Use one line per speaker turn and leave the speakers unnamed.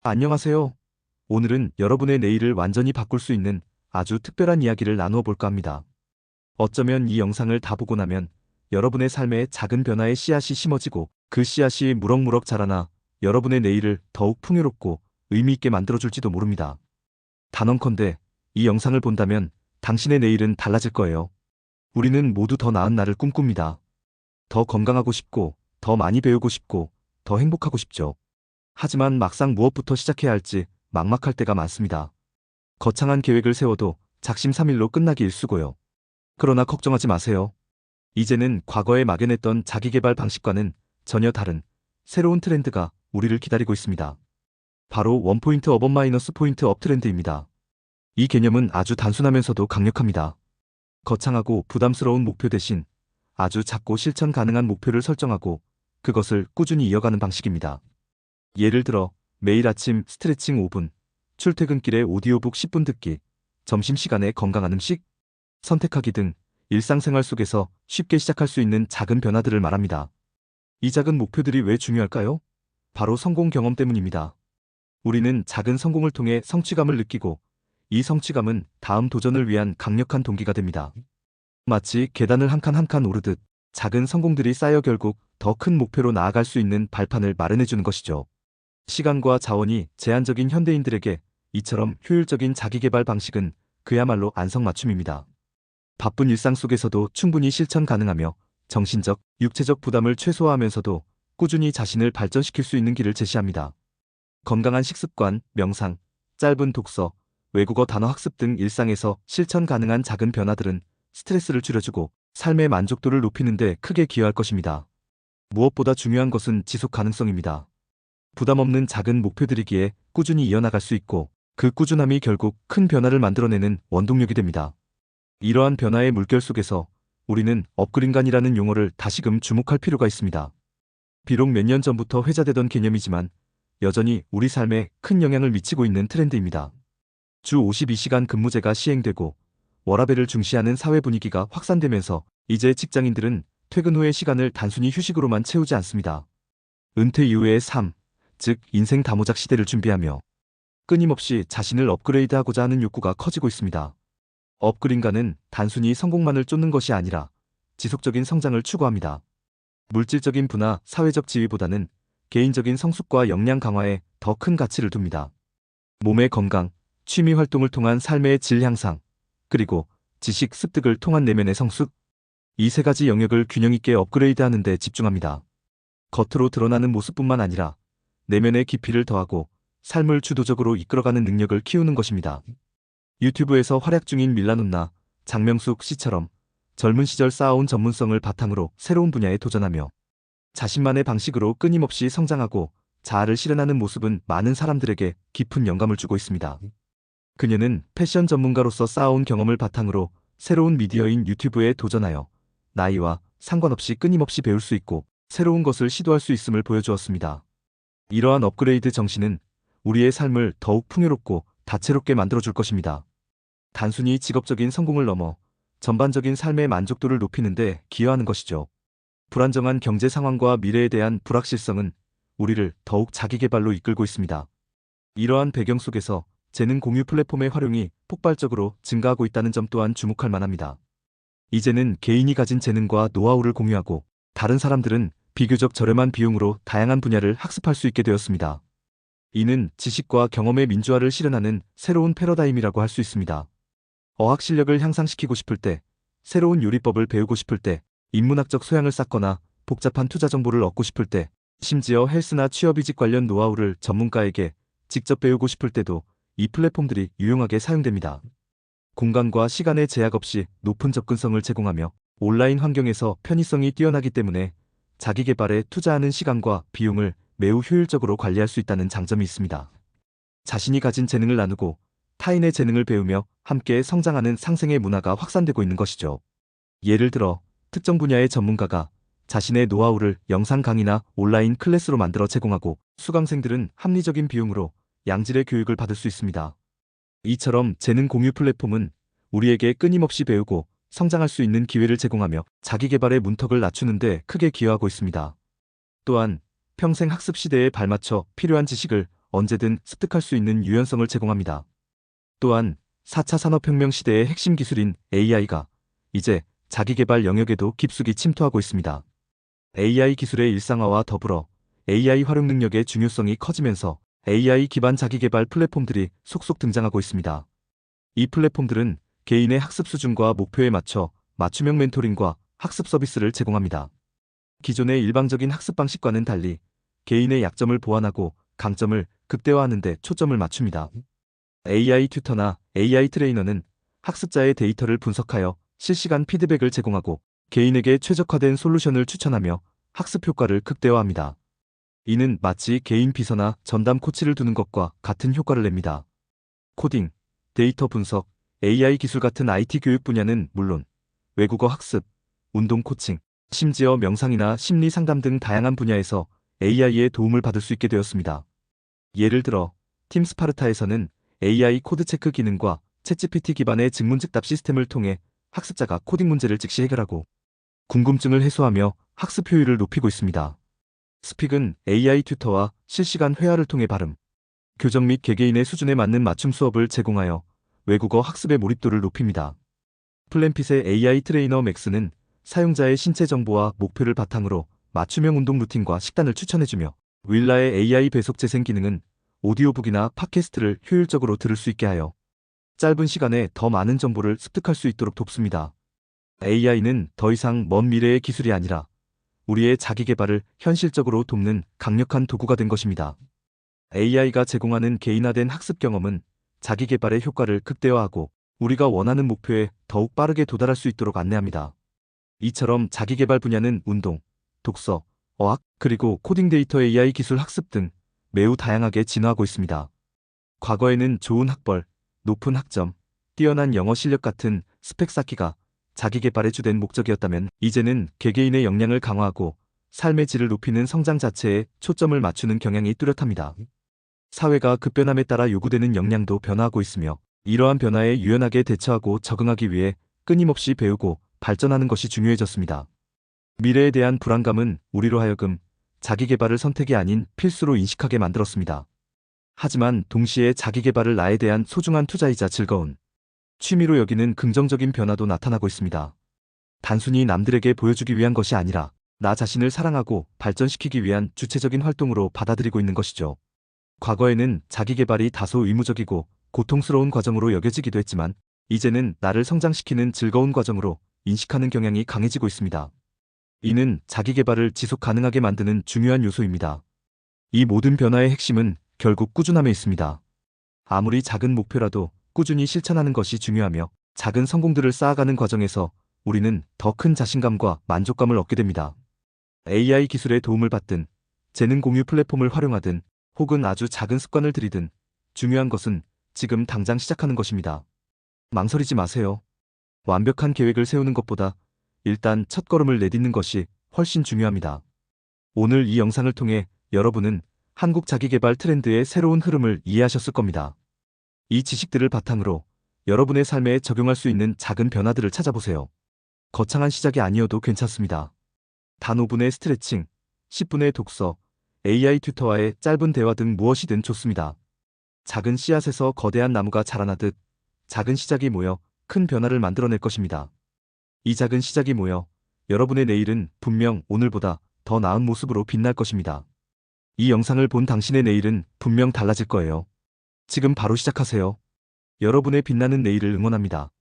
안녕하세요. 오늘은 여러분의 내일을 완전히 바꿀 수 있는 아주 특별한 이야기를 나누어 볼까 합니다. 어쩌면 이 영상을 다 보고 나면 여러분의 삶에 작은 변화의 씨앗이 심어지고 그 씨앗이 무럭무럭 자라나 여러분의 내일을 더욱 풍요롭고 의미 있게 만들어줄지도 모릅니다. 단언컨대 이 영상을 본다면 당신의 내일은 달라질 거예요. 우리는 모두 더 나은 날을 꿈꿉니다. 더 건강하고 싶고, 더 많이 배우고 싶고, 더 행복하고 싶죠. 하지만 막상 무엇부터 시작해야 할지 막막할 때가 많습니다. 거창한 계획을 세워도 작심삼일로 끝나기 일쑤고요. 그러나 걱정하지 마세요. 이제는 과거에 막연했던 자기계발 방식과는 전혀 다른 새로운 트렌드가 우리를 기다리고 있습니다. 바로 원포인트 업업 마이너스 포인트 업 트렌드입니다. 이 개념은 아주 단순하면서도 강력합니다. 거창하고 부담스러운 목표 대신 아주 작고 실천 가능한 목표를 설정하고 그것을 꾸준히 이어가는 방식입니다. 예를 들어 매일 아침 스트레칭 5분, 출퇴근길에 오디오북 10분 듣기, 점심시간에 건강한 음식 선택하기 등 일상생활 속에서 쉽게 시작할 수 있는 작은 변화들을 말합니다. 이 작은 목표들이 왜 중요할까요? 바로 성공 경험 때문입니다. 우리는 작은 성공을 통해 성취감을 느끼고 이 성취감은 다음 도전을 위한 강력한 동기가 됩니다. 마치 계단을 한 칸 한 칸 오르듯 작은 성공들이 쌓여 결국 더 큰 목표로 나아갈 수 있는 발판을 마련해주는 것이죠. 시간과 자원이 제한적인 현대인들에게 이처럼 효율적인 자기계발 방식은 그야말로 안성맞춤입니다. 바쁜 일상 속에서도 충분히 실천 가능하며 정신적, 육체적 부담을 최소화하면서도 꾸준히 자신을 발전시킬 수 있는 길을 제시합니다. 건강한 식습관, 명상, 짧은 독서, 외국어 단어 학습 등 일상에서 실천 가능한 작은 변화들은 스트레스를 줄여주고 삶의 만족도를 높이는 데 크게 기여할 것입니다. 무엇보다 중요한 것은 지속 가능성입니다. 부담 없는 작은 목표들이기에 꾸준히 이어나갈 수 있고 그 꾸준함이 결국 큰 변화를 만들어내는 원동력이 됩니다. 이러한 변화의 물결 속에서 우리는 업그린간이라는 용어를 다시금 주목할 필요가 있습니다. 비록 몇 년 전부터 회자되던 개념이지만 여전히 우리 삶에 큰 영향을 미치고 있는 트렌드입니다. 주 52시간 근무제가 시행되고 워라밸을 중시하는 사회 분위기가 확산되면서 이제 직장인들은 퇴근 후의 시간을 단순히 휴식으로만 채우지 않습니다. 은퇴 이후의 삶, 즉 인생 다모작 시대를 준비하며 끊임없이 자신을 업그레이드하고자 하는 욕구가 커지고 있습니다. 업그린가는 단순히 성공만을 쫓는 것이 아니라 지속적인 성장을 추구합니다. 물질적인 부나 사회적 지위보다는 개인적인 성숙과 역량 강화에 더 큰 가치를 둡니다. 몸의 건강, 취미 활동을 통한 삶의 질 향상, 그리고 지식 습득을 통한 내면의 성숙, 이 세 가지 영역을 균형 있게 업그레이드하는 데 집중합니다. 겉으로 드러나는 모습뿐만 아니라 내면의 깊이를 더하고 삶을 주도적으로 이끌어가는 능력을 키우는 것입니다. 유튜브에서 활약 중인 밀라눈나, 장명숙 씨처럼 젊은 시절 쌓아온 전문성을 바탕으로 새로운 분야에 도전하며 자신만의 방식으로 끊임없이 성장하고 자아를 실현하는 모습은 많은 사람들에게 깊은 영감을 주고 있습니다. 그녀는 패션 전문가로서 쌓아온 경험을 바탕으로 새로운 미디어인 유튜브에 도전하여 나이와 상관없이 끊임없이 배울 수 있고 새로운 것을 시도할 수 있음을 보여주었습니다. 이러한 업그레이드 정신은 우리의 삶을 더욱 풍요롭고 다채롭게 만들어줄 것입니다. 단순히 직업적인 성공을 넘어 전반적인 삶의 만족도를 높이는 데 기여하는 것이죠. 불안정한 경제 상황과 미래에 대한 불확실성은 우리를 더욱 자기계발로 이끌고 있습니다. 이러한 배경 속에서 재능 공유 플랫폼의 활용이 폭발적으로 증가하고 있다는 점 또한 주목할 만합니다. 이제는 개인이 가진 재능과 노하우를 공유하고 다른 사람들은 비교적 저렴한 비용으로 다양한 분야를 학습할 수 있게 되었습니다. 이는 지식과 경험의 민주화를 실현하는 새로운 패러다임이라고 할 수 있습니다. 어학 실력을 향상시키고 싶을 때, 새로운 요리법을 배우고 싶을 때, 인문학적 소양을 쌓거나 복잡한 투자 정보를 얻고 싶을 때, 심지어 헬스나 취업이직 관련 노하우를 전문가에게 직접 배우고 싶을 때도 이 플랫폼들이 유용하게 사용됩니다. 공간과 시간의 제약 없이 높은 접근성을 제공하며 온라인 환경에서 편의성이 뛰어나기 때문에 자기 개발에 투자하는 시간과 비용을 매우 효율적으로 관리할 수 있다는 장점이 있습니다. 자신이 가진 재능을 나누고 타인의 재능을 배우며 함께 성장하는 상생의 문화가 확산되고 있는 것이죠. 예를 들어 특정 분야의 전문가가 자신의 노하우를 영상 강의나 온라인 클래스로 만들어 제공하고 수강생들은 합리적인 비용으로 양질의 교육을 받을 수 있습니다. 이처럼 재능 공유 플랫폼은 우리에게 끊임없이 배우고 성장할 수 있는 기회를 제공하며 자기계발의 문턱을 낮추는 데 크게 기여하고 있습니다. 또한 평생 학습 시대에 발맞춰 필요한 지식을 언제든 습득할 수 있는 유연성을 제공합니다. 또한 4차 산업혁명 시대의 핵심 기술인 AI가 이제 자기계발 영역에도 깊숙이 침투하고 있습니다. AI 기술의 일상화와 더불어 AI 활용 능력의 중요성이 커지면서 AI 기반 자기계발 플랫폼들이 속속 등장하고 있습니다. 이 플랫폼들은 개인의 학습 수준과 목표에 맞춰 맞춤형 멘토링과 학습 서비스를 제공합니다. 기존의 일방적인 학습 방식과는 달리 개인의 약점을 보완하고 강점을 극대화하는 데 초점을 맞춥니다. AI 튜터나 AI 트레이너는 학습자의 데이터를 분석하여 실시간 피드백을 제공하고 개인에게 최적화된 솔루션을 추천하며 학습 효과를 극대화합니다. 이는 마치 개인 비서나 전담 코치를 두는 것과 같은 효과를 냅니다. 코딩, 데이터 분석, AI 기술 같은 IT 교육 분야는 물론 외국어 학습, 운동 코칭, 심지어 명상이나 심리 상담 등 다양한 분야에서 AI의 도움을 받을 수 있게 되었습니다. 예를 들어 팀 스파르타에서는 AI 코드 체크 기능과 챗GPT 기반의 증문즉답 시스템을 통해 학습자가 코딩 문제를 즉시 해결하고 궁금증을 해소하며 학습 효율을 높이고 있습니다. 스픽은 AI 튜터와 실시간 회화를 통해 발음, 교정 및 개개인의 수준에 맞는 맞춤 수업을 제공하여 외국어 학습의 몰입도를 높입니다. 플랜핏의 AI 트레이너 맥스는 사용자의 신체 정보와 목표를 바탕으로 맞춤형 운동 루틴과 식단을 추천해주며 윌라의 AI 배속 재생 기능은 오디오북이나 팟캐스트를 효율적으로 들을 수 있게 하여 짧은 시간에 더 많은 정보를 습득할 수 있도록 돕습니다. AI는 더 이상 먼 미래의 기술이 아니라 우리의 자기 개발을 현실적으로 돕는 강력한 도구가 된 것입니다. AI가 제공하는 개인화된 학습 경험은 자기 개발의 효과를 극대화하고 우리가 원하는 목표에 더욱 빠르게 도달할 수 있도록 안내합니다. 이처럼 자기 개발 분야는 운동, 독서, 어학, 그리고 코딩 데이터 AI 기술 학습 등 매우 다양하게 진화하고 있습니다. 과거에는 좋은 학벌, 높은 학점, 뛰어난 영어 실력 같은 스펙 쌓기가 자기 개발의 주된 목적이었다면 이제는 개개인의 역량을 강화하고 삶의 질을 높이는 성장 자체에 초점을 맞추는 경향이 뚜렷합니다. 사회가 급변함에 따라 요구되는 역량도 변화하고 있으며 이러한 변화에 유연하게 대처하고 적응하기 위해 끊임없이 배우고 발전하는 것이 중요해졌습니다. 미래에 대한 불안감은 우리로 하여금 자기 개발을 선택이 아닌 필수로 인식하게 만들었습니다. 하지만 동시에 자기 개발을 나에 대한 소중한 투자이자 즐거운 취미로 여기는 긍정적인 변화도 나타나고 있습니다. 단순히 남들에게 보여주기 위한 것이 아니라 나 자신을 사랑하고 발전시키기 위한 주체적인 활동으로 받아들이고 있는 것이죠. 과거에는 자기 개발이 다소 의무적이고 고통스러운 과정으로 여겨지기도 했지만 이제는 나를 성장시키는 즐거운 과정으로 인식하는 경향이 강해지고 있습니다. 이는 자기 개발을 지속 가능하게 만드는 중요한 요소입니다. 이 모든 변화의 핵심은 결국 꾸준함에 있습니다. 아무리 작은 목표라도 꾸준히 실천하는 것이 중요하며 작은 성공들을 쌓아가는 과정에서 우리는 더 큰 자신감과 만족감을 얻게 됩니다. AI 기술의 도움을 받든 재능 공유 플랫폼을 활용하든 혹은 아주 작은 습관을 들이든 중요한 것은 지금 당장 시작하는 것입니다. 망설이지 마세요. 완벽한 계획을 세우는 것보다 일단 첫걸음을 내딛는 것이 훨씬 중요합니다. 오늘 이 영상을 통해 여러분은 한국 자기계발 트렌드의 새로운 흐름을 이해하셨을 겁니다. 이 지식들을 바탕으로 여러분의 삶에 적용할 수 있는 작은 변화들을 찾아보세요. 거창한 시작이 아니어도 괜찮습니다. 단 5분의 스트레칭, 10분의 독서, AI 튜터와의 짧은 대화 등 무엇이든 좋습니다. 작은 씨앗에서 거대한 나무가 자라나듯 작은 시작이 모여 큰 변화를 만들어낼 것입니다. 이 작은 시작이 모여 여러분의 내일은 분명 오늘보다 더 나은 모습으로 빛날 것입니다. 이 영상을 본 당신의 내일은 분명 달라질 거예요. 지금 바로 시작하세요. 여러분의 빛나는 내일을 응원합니다.